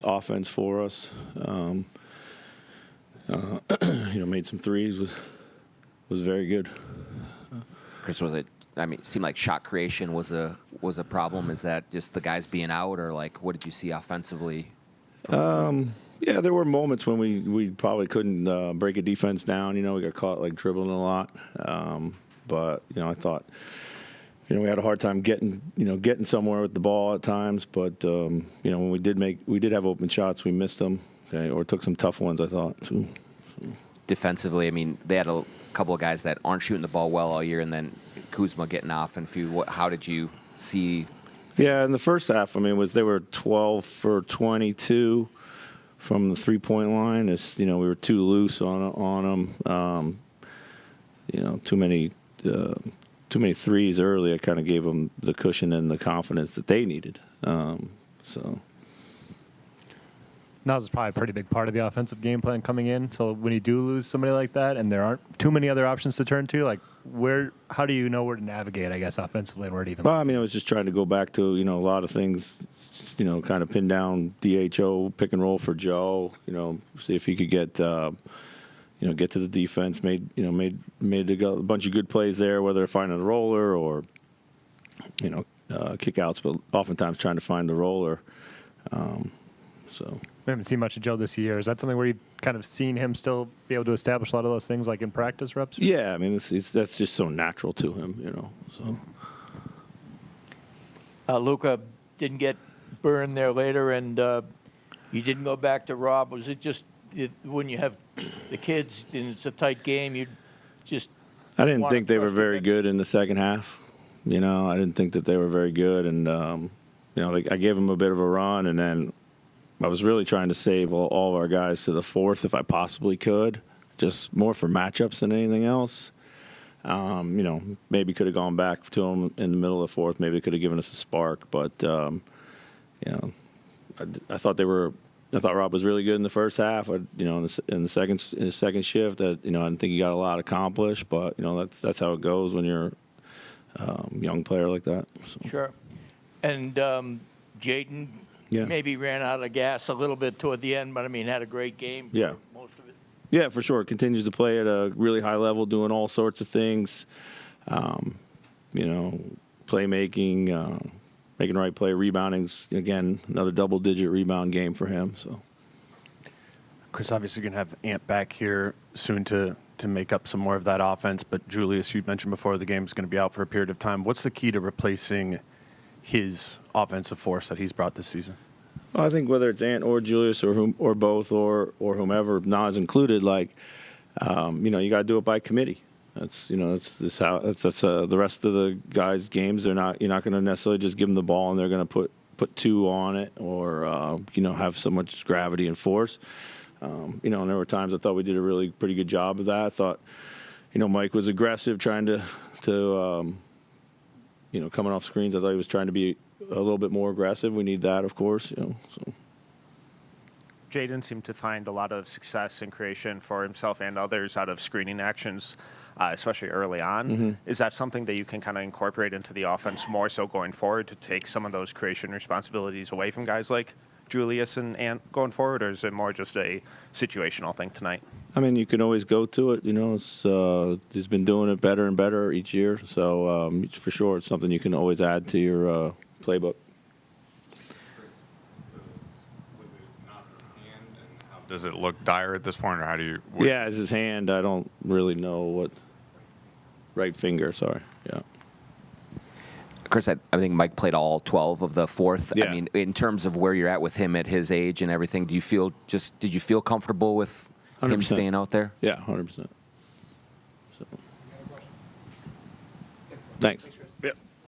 offense for us. Made some threes, was very good. Chris, was it? I mean, it seemed like shot creation was a problem. Is that just the guys being out, or like what did you see offensively? Yeah, there were moments when we probably couldn't break a defense down. We got caught like dribbling a lot. But I thought we had a hard time getting somewhere with the ball at times. But when we did have open shots, we missed them, okay, or took some tough ones, I thought too. Defensively, I mean, they had a couple of guys that aren't shooting the ball well all year, and then Kuzma getting off and a few. How did you see? Yeah, in the first half, they were 12 for 22 from the 3-point line. We were too loose on them. Too many threes early. I kind of gave them the cushion and the confidence that they needed. Now's is probably a pretty big part of the offensive game plan coming in. So when you do lose somebody like that, and there aren't too many other options to turn to, like how do you know where to navigate? I guess offensively, and where to even. Well, I was just trying to go back to a lot of things. Kind of pin down DHO pick and roll for Joe. See if he could get to the defense. Made a bunch of good plays there, whether finding the roller or kickouts, but oftentimes trying to find the roller. We haven't seen much of Joe this year. Is that something where you've kind of seen him still be able to establish a lot of those things, like in practice reps? Yeah, that's just so natural to him, So. Luka didn't get burned there later, and you didn't go back to Rob. Was it just when you have the kids and it's a tight game, you just? I didn't think they were very good in the second half. I didn't think that they were very good, and I gave them a bit of a run, and then I was really trying to save all of our guys to the fourth if I possibly could, just more for matchups than anything else. Maybe could have gone back to them in the middle of the fourth. Maybe they could have given us a spark, but I thought Rob was really good in the first half. In the second shift, I didn't think he got a lot accomplished, but that's how it goes when you're a young player like that. So. Sure, and Jaden. Yeah. Maybe ran out of gas a little bit toward the end, but had a great game. Yeah. Most of it. Yeah, for sure. Continues to play at a really high level, doing all sorts of things. Playmaking, making the right play, rebounding. Again, another double-digit rebound game for him. So, Chris, obviously going to have Ant back here soon to make up some more of that offense. But Julius, you mentioned before the game is going to be out for a period of time. What's the key to replacing his offensive force that he's brought this season? Well, I think whether it's Ant or Julius or both or whomever, Nas included, you got to do it by committee. That's the rest of the guys' games. You're not going to necessarily just give them the ball and they're going to put two on it or have so much gravity and force. And there were times I thought we did a pretty good job of that. I thought, Mike was aggressive trying to coming off screens. I thought he was trying to be a little bit more aggressive. We need that, of course. So. Jaden seemed to find a lot of success in creation for himself and others out of screening actions, especially early on. Mm-hmm. Is that something that you can kind of incorporate into the offense more so going forward to take some of those creation responsibilities away from guys like Julius and Ant going forward, or is it more just a situational thing tonight? You can always go to it. He's been doing it better and better each year. So for sure, it's something you can always add to your playbook. Does it look dire at this point, or how do you? Yeah, it's his hand. I don't really know what. Right finger, sorry. Yeah. Chris, I think Mike played all 12 of the fourth. Yeah. In terms of where you're at with him at his age and everything, did you feel comfortable with 100%. Him staying out there? Yeah, 100%. So. Thanks.